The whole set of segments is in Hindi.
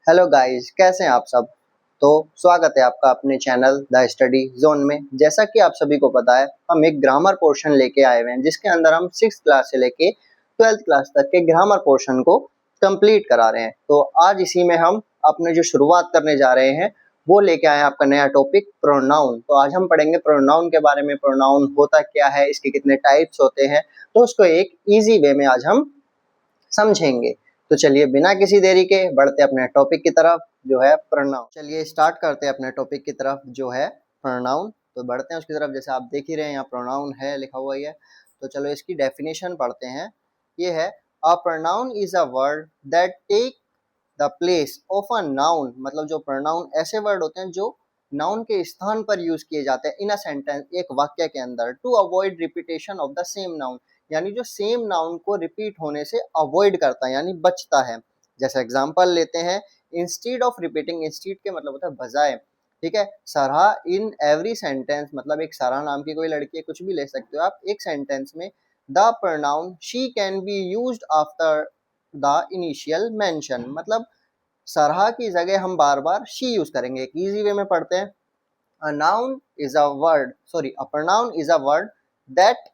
हेलो गाइस, कैसे हैं आप सब। तो स्वागत है आपका अपने चैनल द स्टडी जोन में। जैसा कि आप सभी को पता है, हम एक ग्रामर पोर्शन लेके आए हुए हैं जिसके अंदर हम 6th क्लास से लेके 12th क्लास तक के ग्रामर पोर्शन को कंप्लीट करा रहे हैं। तो आज इसी में हम अपने जो शुरुआत करने जा रहे हैं वो लेके आए हैं आपका नया टॉपिक प्रोनाउन। तो आज हम पढ़ेंगे प्रोनाउन के बारे में, प्रोनाउन होता क्या है, इसके कितने टाइप्स होते हैं, तो उसको एक ईजी वे में आज हम समझेंगे। तो चलिए बिना किसी देरी के बढ़ते अपने टॉपिक की तरफ जो है प्रोनाउन। चलिए स्टार्ट करते हैं अपने टॉपिक की तरफ जो है प्रोनाउन। तो बढ़ते हैं उसकी तरफ। जैसे आप देख ही रहे हैं यहाँ प्रोनाउन है लिखा हुआ ही है। तो चलो इसकी डेफिनेशन पढ़ते हैं। ये है a pronoun is a word that take the place of a noun. मतलब जो प्रोनाउन ऐसे वर्ड होते हैं जो नाउन के स्थान पर यूज किए जाते हैं इन अ सेंटेंस, एक वाक्य के अंदर, to avoid repetition of the same noun. यानी जो सेम नाउन को रिपीट होने से अवॉइड करता है यानी बचता है। जैसे एग्जांपल लेते हैं, इंस्टीड ऑफ रिपीटिंग, इंस्टीड के मतलब होता है बजाय। ठीक है, सरहा इन एवरी सेंटेंस, मतलब एक सरहा नाम की कोई लड़की है, कुछ भी ले सकते हो आप एक सेंटेंस में। The pronoun she can be used after the initial mention, मतलब सरहा की जगह हम बार बार शी यूज करेंगे। एक इजी वे में पढ़ते हैं। A noun is a word, sorry, a pronoun is a word that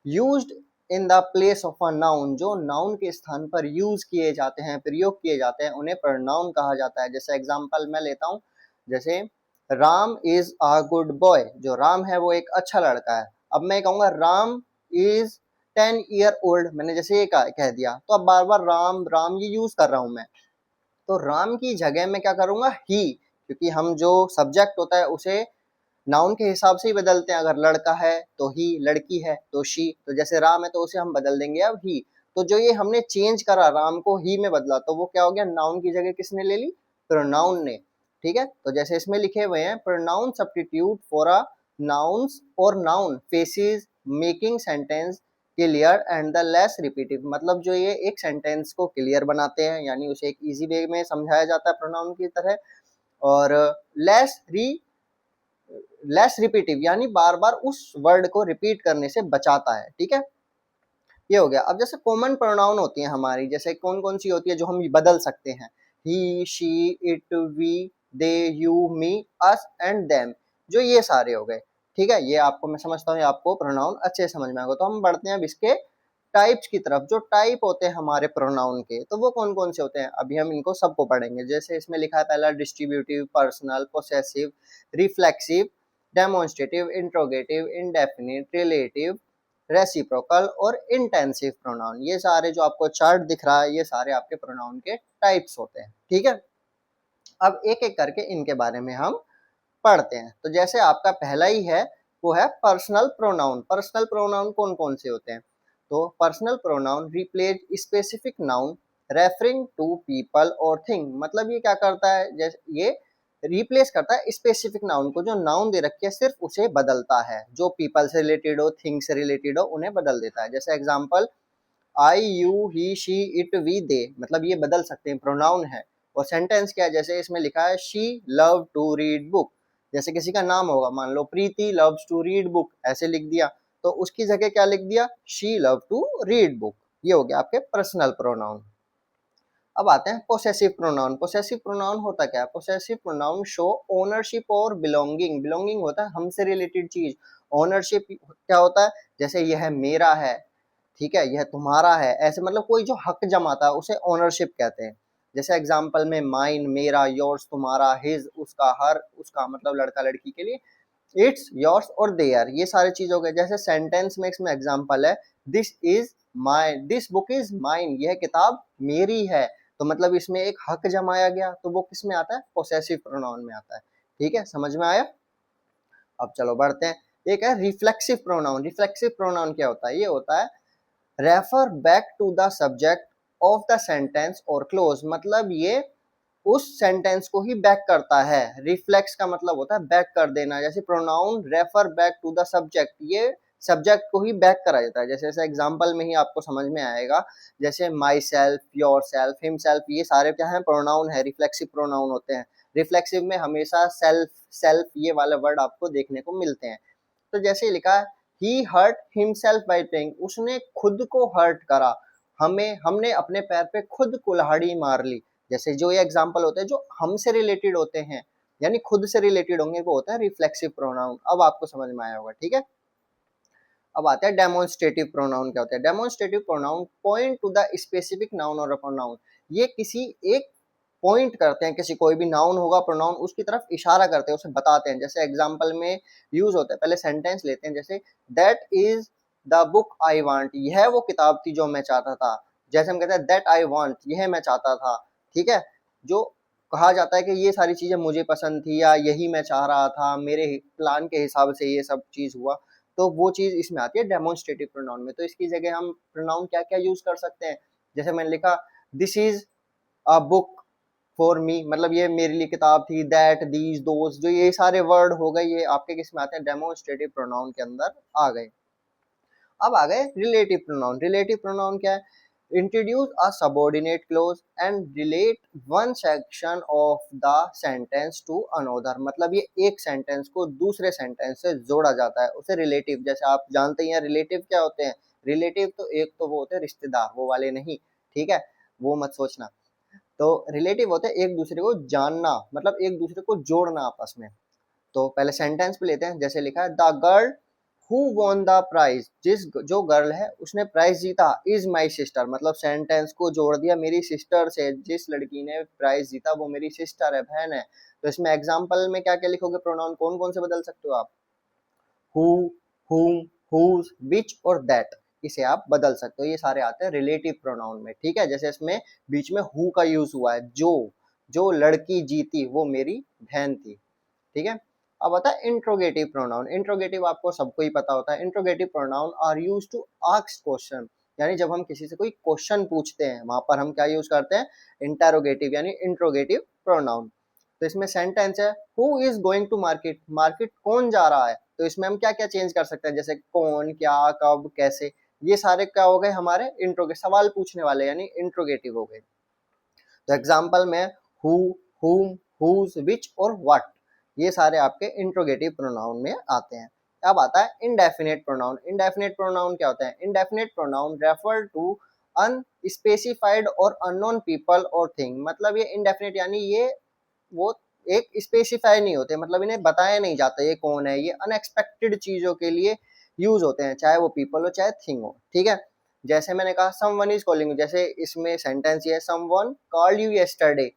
used in the place of a noun, जो नाउन के स्थान पर यूज किए जाते हैं, प्रयोग किए जाते हैं, उन्हें प्रोनाउन कहा जाता है। जैसे एग्जांपल मैं लेता हूँ, जैसे Ram is a good boy, जो राम है वो एक अच्छा लड़का है। अब मैं कहूंगा राम इज 10 ईयर ओल्ड, मैंने जैसे ये कह दिया, तो अब बार बार राम राम ये यूज कर रहा हूं मैं। तो राम की जगह मैं क्या करूंगा, ही, क्योंकि हम जो सब्जेक्ट होता है उसे नाउन के हिसाब से ही बदलते हैं। अगर लड़का है तो ही, लड़की है तो शी। तो जैसे राम है तो उसे हम बदल देंगे अब ही। तो जो ये हमने चेंज करा, राम को ही में बदला, तो वो क्या हो गया, नाउन की जगह किसने ले ली, प्रोनाउन ने। ठीक है, तो जैसे इसमें लिखे हुए हैं, pronoun substitute for a nouns और noun faces making sentence clear and the less repetitive. मतलब जो ये एक सेंटेंस को क्लियर बनाते हैं, यानी उसे एक इजी वे में समझाया जाता है प्रोनाउन की तरह। और लेस लेस रिपीटिव, यानी बार बार उस वर्ड को रिपीट करने से बचाता है। ठीक है, ये हो गया। अब जैसे कॉमन प्रोनाउन होती है हमारी, जैसे कौन कौन सी होती है जो हम बदल सकते हैं, he, she, it, we, they, you, me, us and them, जो ये सारे हो गए। ठीक है, ये आपको मैं समझता हूँ आपको प्रोनाउन अच्छे समझ में आएगा। तो हम बढ़ते हैं अब इसके टाइप्स की तरफ। जो टाइप होते हैं हमारे प्रोनाउन के, तो वो कौन कौन से होते हैं, अभी हम इनको सबको पढ़ेंगे। जैसे इसमें लिखा है पहला distributive, personal, possessive, reflexive, demonstrative, interrogative, indefinite, relative, reciprocal और इंटेंसिव प्रोनाउन। ये सारे जो आपको चार्ट दिख रहा है, ये सारे आपके प्रोनाउन के टाइप्स होते हैं। ठीक है, अब एक एक करके इनके बारे में हम पढ़ते हैं। तो जैसे आपका पहला ही है वो है पर्सनल प्रोनाउन। पर्सनल प्रोनाउन कौन कौन से होते हैं, तो personal pronoun replace specific noun referring to people और थिंग। मतलब ये क्या करता है, जैसे ये रिप्लेस करता है स्पेसिफिक नाउन को, जो नाउन दे रखी है सिर्फ उसे बदलता है। जो पीपल से रिलेटेड हो, थिंग से रिलेटेड हो, उन्हें बदल देता है। जैसे example, I, you, he, she, it, we, they, मतलब ये बदल सकते हैं, प्रोनाउन है। और सेंटेंस क्या है, जैसे इसमें लिखा है she love to read book. जैसे किसी का नाम होगा, मान लो Preeti loves to read book, ऐसे लिख दिया, तो उसकी जगह क्या लिख दिया, she love to read book. ये हो गया आपके पर्सनल प्रोनाउन। अब आते हैं पोसेसिव प्रोनाउन। पोसेसिव प्रोनाउन होता क्या है, पोसेसिव प्रोनाउन शो ओनरशिप और बिलोंगिंग। बिलोंगिंग होता है हमसे रिलेटेड चीज, ओनरशिप क्या होता है, जैसे यह मेरा है, ठीक है, यह तुम्हारा है, ऐसे मतलब कोई जो हक जमाता है उसे ओनरशिप कहते हैं। जैसे एग्जांपल में माइन मेरा, योर्स तुम्हारा, हिज उसका, हर उसका, मतलब लड़का लड़की के लिए, इट्स, योर्स और देयर, ये सारी चीज हो गए। जैसे सेंटेंस में इसमें एग्जांपल है, this is my, this book is mine, यह किताब मेरी है। तो मतलब इसमें एक हक जमाया गया, तो वो किस में आता है, पोसेसिव प्रोनाउन में आता है। ठीक है, समझ में आया। अब चलो बढ़ते हैं, एक है रिफ्लेक्सिव प्रोनाउन। रिफ्लेक्सिव प्रोनाउन क्या होता है, ये होता है refer back to the subject of the sentence और क्लोज। मतलब ये उस सेंटेंस को ही बैक करता है। रिफ्लेक्स का मतलब होता है बैक कर देना। जैसे pronoun refer back to the subject, ये सब्जेक्ट को ही बैक करा जाता है। जैसे जैसे एग्जांपल में ही आपको समझ में आएगा, जैसे my self, your self, him self, ये सारे क्या है, प्रोनाउन है, रिफ्लेक्सिव प्रोनाउन होते हैं। रिफ्लेक्सिव में हमेशा सेल्फ सेल्फ ये वाले वर्ड आपको देखने को मिलते हैं। तो जैसे लिखा है, ही हर्ट हिमसेल्फ बाय प्लेइंग, उसने खुद को हर्ट करा, हमें, हमने अपने पैर पे खुद कुल्हाड़ी मार ली। जैसे जो ये एग्जाम्पल होते हैं जो हमसे रिलेटेड होते हैं, यानी खुद से रिलेटेड होंगे, वो होता है रिफ्लेक्सिव प्रोनाउन। अब आपको समझ में आया होगा, ठीक है। अब आता है डेमोन्स्ट्रेटिव प्रोनाउन। क्या होता है demonstrative pronoun? Point two the specific noun और प्रोनाउन। ये किसी एक पॉइंट करते हैं, किसी कोई भी नाउन होगा प्रोनाउन, उसकी तरफ इशारा करते हैं, उसे बताते हैं। जैसे एग्जांपल में यूज होता है, पहले सेंटेंस लेते हैं, जैसे that is the book I want, यह वो किताब थी जो मैं चाहता था। जैसे हम कहते हैं दैट आई वांट, यह मैं चाहता था, ठीक है। जो कहा जाता है कि ये सारी चीजें मुझे पसंद थी, या यही मैं चाह रहा था, मेरे प्लान के हिसाब से ये सब चीज हुआ, तो वो चीज इसमें आती है डेमोन्स्ट्रेटिव प्रोनाउन में। तो इसकी जगह हम प्रोनाउन क्या क्या यूज कर सकते हैं? जैसे मैंने लिखा this is a book for me, मतलब ये मेरे लिए किताब थी। दैट, दीज, दोज, जो ये सारे वर्ड हो गए, ये आपके किस में आते हैं? डेमोन्स्ट्रेटिव प्रोनाउन के अंदर आ गए। अब आ गए रिलेटिव प्रोनाउन। रिलेटिव प्रोनाउन क्या है? Introduce a subordinate clause and relate one section of the sentence to another, मतलब ये एक सेंटेंस को दूसरे सेंटेंस से जोड़ा जाता है, उसे रिलेटिव। जैसे आप जानते हैं रिलेटिव क्या होते हैं? रिलेटिव तो एक तो वो होते हैं रिश्तेदार, वो वाले नहीं, ठीक है, वो मत सोचना। तो रिलेटिव होते हैं एक दूसरे को जानना, मतलब एक दूसरे को जोड़ना आपस में। तो पहले सेंटेंस पे लेते हैं, जैसे लिखा है the girl who won the prize, जिस जो गर्ल है उसने प्राइज जीता, इज माई सिस्टर, मतलब सेंटेंस को जोड़ दिया मेरी सिस्टर से। जिस लड़की ने प्राइज जीता वो मेरी सिस्टर है, बहन है। तो इसमें एग्जाम्पल में क्या क्या लिखोगे? प्रोनाउन कौन कौन से बदल सकते हो आप? हु, हुम, हुज, विच और दैट, इसे आप बदल सकते हो। ये सारे आते हैं रिलेटिव प्रोनाउन में, ठीक है। जैसे इसमें बीच में हु का यूज हुआ है, जो लड़की जीती वो मेरी बहन थी, ठीक है। अब आता है इंट्रोगेटिव प्रोनाउन। इंट्रोगेटिव आपको सबको ही पता होता है। Interrogative pronoun are use to ask question, यानी जब हम किसी से कोई क्वेश्चन पूछते हैं, वहां पर हम क्या यूज करते हैं? इंटेरोगेटिव यानी इंट्रोगेटिव प्रोनाउन। तो इसमें सेंटेंस है who is going to market, market कौन जा रहा है? तो इसमें हम क्या क्या चेंज कर सकते हैं? जैसे कौन, क्या, कब, कैसे, ये सारे क्या हो गए? हमारे इंट्रोगे सवाल पूछने वाले, यानी इंट्रोगेटिव हो गए। तो एग्जाम्पल में हु, हुम, हुज, विच और व्हाट, ये सारे आपके इंट्रोगेटिव प्रोनाउन में आते हैं। अब आता है इनडेफिनेट प्रोनाउन। इनडेफिनेट प्रोनाउन क्या होता है? Indefinite pronoun refer to unspecified और अननोन पीपल और थिंग, मतलब ये इनडेफिनेट यानी ये वो एक स्पेसिफाई नहीं होते, मतलब इन्हें बताया नहीं जाता ये कौन है। ये अनएक्सपेक्टेड चीजों के लिए यूज होते हैं, चाहे वो पीपल हो चाहे थिंग हो, ठीक है। जैसे मैंने कहा समवन इज कॉलिंग, जैसे इसमें सेंटेंस ये है समवन कॉल्ड यू यस्टरडे,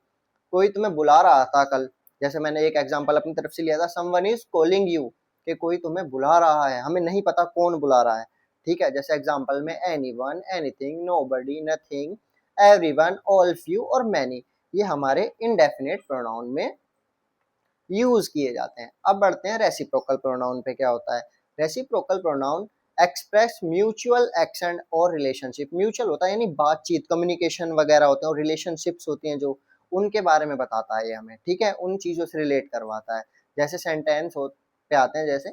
कोई तुम्हें बुला रहा था कल। जैसे मैंने एक एग्जांपल अपनी तरफ से लिया था, समवन इज कॉलिंग यू, कि कोई तुम्हें बुला रहा है, हमें नहीं पता कौन बुला रहा है, ठीक है। जैसे एग्जांपल में anyone, anything, nobody, nothing, everyone, all, few और मैनी, ये हमारे इनडेफिनेट प्रोनाउन में यूज किए जाते हैं। अब बढ़ते हैं रेसिप्रोकल प्रोनाउन पे। क्या होता है reciprocal pronoun? Express mutual action और रिलेशनशिप। म्यूचुअल होता है यानी बातचीत, कम्युनिकेशन वगैरह होते हैं, और रिलेशनशिप्स होती हैं जो, उनके बारे में बताता है ये हमें, ठीक है, उन चीजों से रिलेट करवाता है। जैसे सेंटेंस हो पे आते हैं, जैसे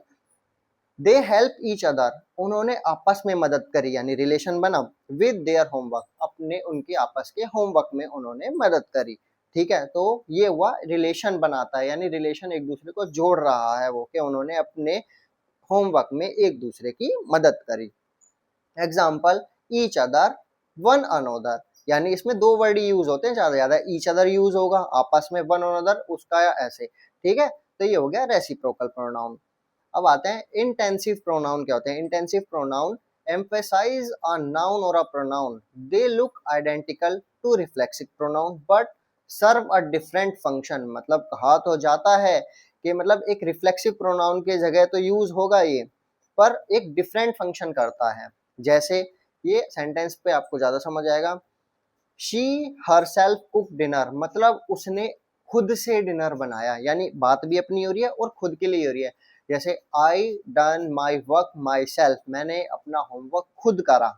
दे हेल्प ईच अदर, उन्होंने आपस में मदद करी, यानी रिलेशन बना। विद देयर होमवर्क, अपने उनके आपस के होमवर्क में उन्होंने मदद करी, ठीक है। तो ये हुआ रिलेशन बनाता है, यानी रिलेशन एक दूसरे को जोड़ रहा है वो, कि उन्होंने अपने होमवर्क में एक दूसरे की मदद करी। Example each other, one another, यानी इसमें दो वर्ड यूज होते हैं ज्यादा ज्यादा, ईच अदर यूज होगा आपस में, वन अनोदर उसका या ऐसे, ठीक है। तो ये हो गया रेसिप्रोकल प्रोनाउन। अब आते हैं इंटेंसिव प्रोनाउन। क्या होते हैं intensive pronoun? emphasize a noun or a pronoun, they look identical to reflexive pronoun but serve a different function, मतलब कहा तो जाता है कि मतलब एक रिफ्लेक्सिव प्रोनाउन के जगह तो यूज होगा ये, पर एक डिफरेंट फंक्शन करता है। जैसे ये सेंटेंस पे आपको ज्यादा समझ आएगा, शी हरसेल्फ कुक डिनर, मतलब उसने खुद से डिनर बनाया, यानी बात भी अपनी हो रही है और खुद के लिए हो रही है। जैसे I done my work my self, मैंने अपना होमवर्क खुद करा।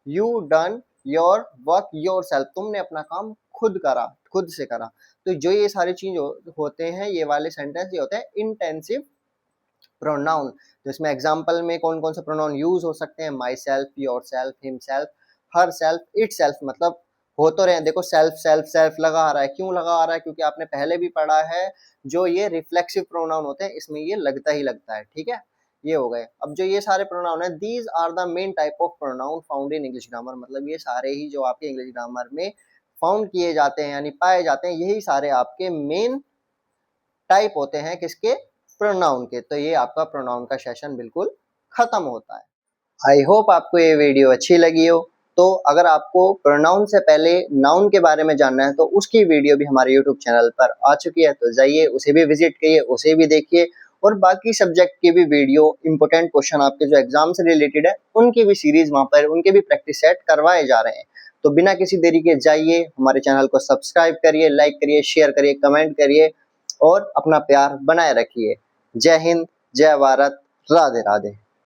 You done your work your self, तुमने अपना काम खुद करा, खुद से करा। तो जो ये सारी चीज होते हैं, ये वाले सेंटेंस ये होते हैं इंटेंसिव प्रोनाउन। तो इसमें एग्जाम्पल में कौन कौन से प्रोनाउन यूज हो सकते हैं? My self, your self, him self, her self, it self, मतलब हो तो रहे हैं। देखो सेल्फ सेल्फ सेल्फ लगा आ रहा है, क्यों लगा आ रहा है? क्योंकि आपने पहले भी पढ़ा है, जो ये रिफ्लेक्सिव प्रोनाउन होते हैं इसमें ये लगता ही लगता है, ठीक है। ये हो गए। अब जो ये सारे प्रोनाउन है, these are the main type of pronoun found in English grammar, मतलब ये सारे ही जो आपके इंग्लिश ग्रामर में फाउंड किए जाते हैं यानी पाए जाते हैं, यही सारे आपके मेन टाइप होते हैं किसके, प्रोनाउन के। तो ये आपका प्रोनाउन का सेशन बिल्कुल खत्म होता है। आई होप आपको ये वीडियो अच्छी लगी हो। तो अगर आपको प्रोनाउन से पहले नाउन के बारे में जानना है तो उसकी वीडियो भी हमारे यूट्यूब चैनल पर आ चुकी है, तो जाइए उसे भी विजिट करिए, उसे भी देखिए। और बाकी सब्जेक्ट की भी वीडियो, इंपॉर्टेंट क्वेश्चन आपके जो एग्जाम से रिलेटेड है उनकी भी सीरीज वहाँ पर, उनके भी प्रैक्टिस सेट करवाए जा रहे हैं। तो बिना किसी देरी के जाइए हमारे चैनल को सब्सक्राइब करिए, लाइक करिए, शेयर करिए, कमेंट करिए और अपना प्यार बनाए रखिए। जय हिंद, जय भारत, राधे राधे।